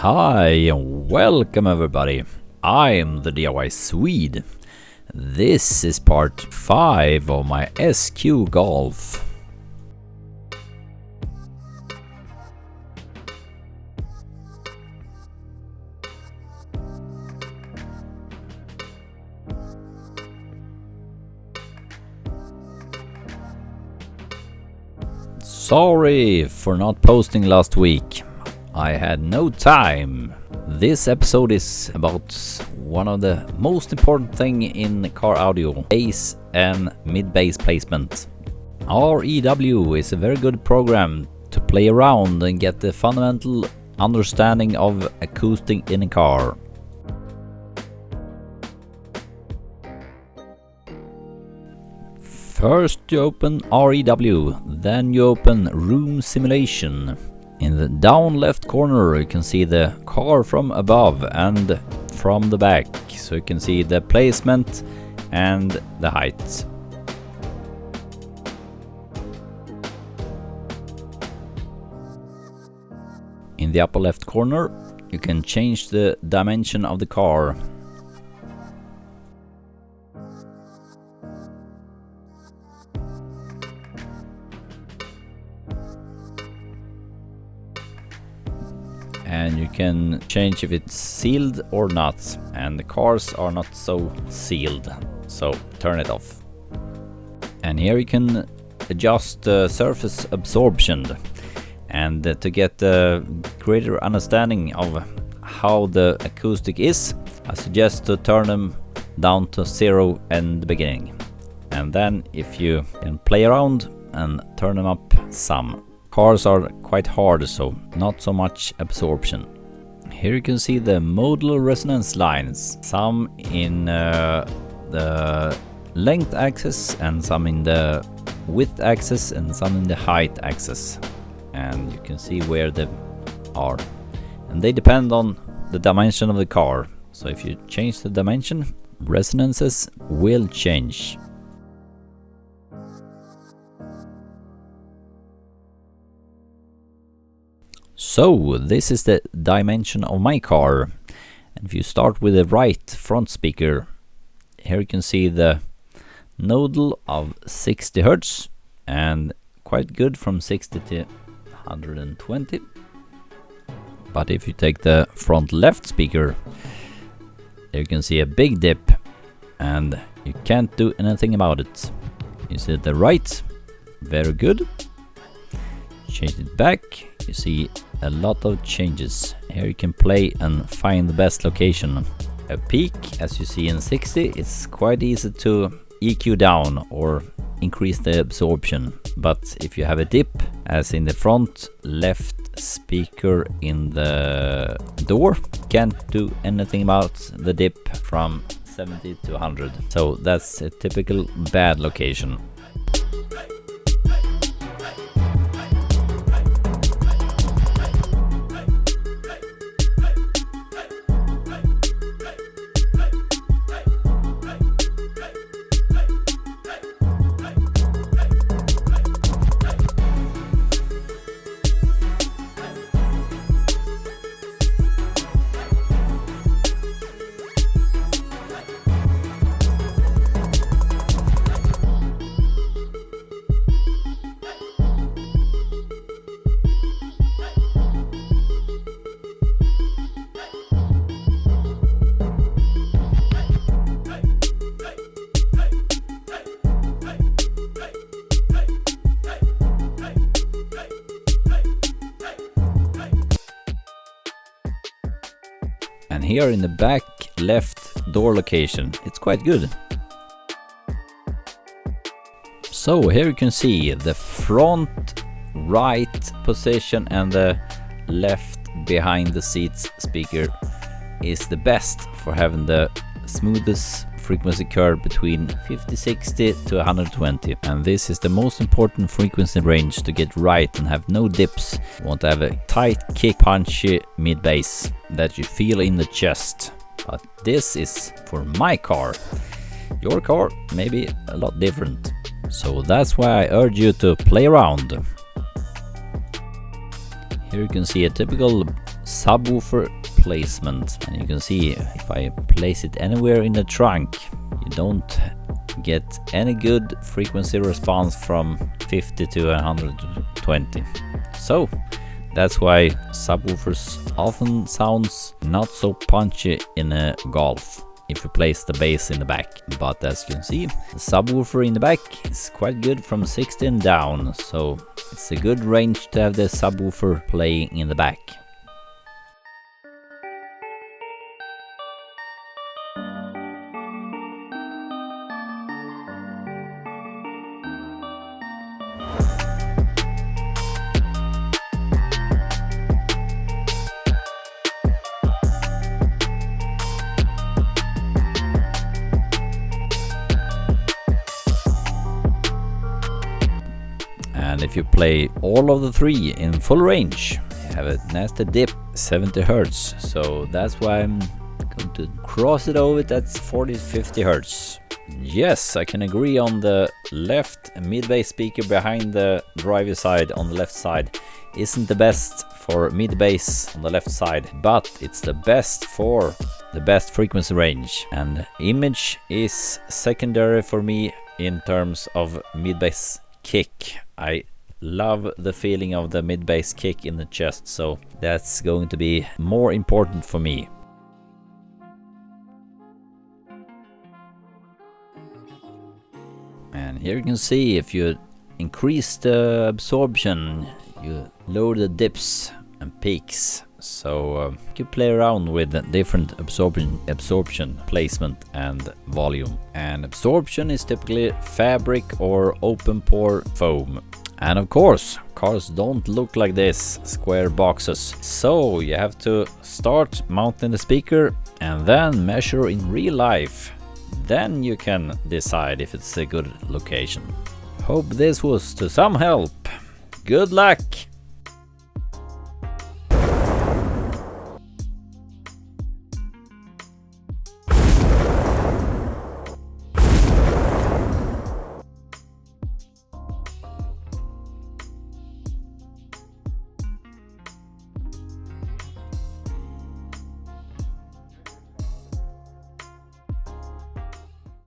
Hi and welcome everybody. I'm the DIY Swede. This is part 5 of my SQ Golf. Sorry for not posting last week. I had no time. This episode is about one of the most important thing in car audio, bass and mid-bass placement. REW is a very good program to play around and get the fundamental understanding of acoustic in a car. First you open REW, then you open Room Simulation. In the down left corner you can see the car from above and from the back, so you can see the placement and the height. In the upper left corner you can change the dimension of the car. And you can change if it's sealed or not, and the cars are not so sealed, so turn it off. And here you can adjust the surface absorption, and to get a greater understanding of how the acoustic is, I suggest to turn them down to 0 in the beginning, and then if you can play around and turn them up some. Cars are quite hard, so not so much absorption. Here you can see the modal resonance lines, some in the length axis and some in the width axis and some in the height axis, and you can see where they are, and they depend on the dimension of the car. So if you change the dimension, resonances will change. So this is the dimension of my car, and if you start with the right front speaker, here you can see the nodal of 60 Hz and quite good from 60 to 120. But if you take the front left speaker, you can see a big dip and you can't do anything about it. You see the right, very good. Change it back, you see a lot of changes. Here you can play and find the best location. A peak, as you see in 60, it's quite easy to EQ down or increase the absorption. But if you have a dip, as in the front left speaker in the door, can't do anything about the dip from 70 to 100. So that's a typical bad location. And here in the back left door location, it's quite good. So here you can see the front right position and the left behind the seats speaker is the best for having the smoothest frequency curve between 50-60 to 120, and this is the most important frequency range to get right and have no dips. You want to have a tight kick, punchy mid bass that you feel in the chest. But this is for my car. Your car may be a lot different, so that's why I urge you to play around. Here you can see a typical subwoofer placement, and you can see if I place it anywhere in the trunk, you don't get any good frequency response from 50 to 120. So that's why subwoofers often sounds not so punchy in a Golf if you place the bass in the back. But as you can see, the subwoofer in the back is quite good from 60 and down, so it's a good range to have the subwoofer playing in the back. And if you play all of the three in full range, you have a nasty dip, 70 Hz. So that's why I'm going to cross it over, that's 40-50 Hz. Yes, I can agree on the left mid-bass speaker behind the driver side on the left side isn't the best for mid-bass on the left side, but it's the best for the best frequency range. And image is secondary for me in terms of mid-bass kick. I love the feeling of the mid-bass kick in the chest, so that's going to be more important for me. And here you can see if you increase the absorption, you lower the dips and peaks. So you play around with different absorption placement and volume. And absorption is typically fabric or open pore foam. And of course, cars don't look like this, square boxes. So you have to start mounting the speaker and then measure in real life. Then you can decide if it's a good location. Hope this was to some help. Good luck!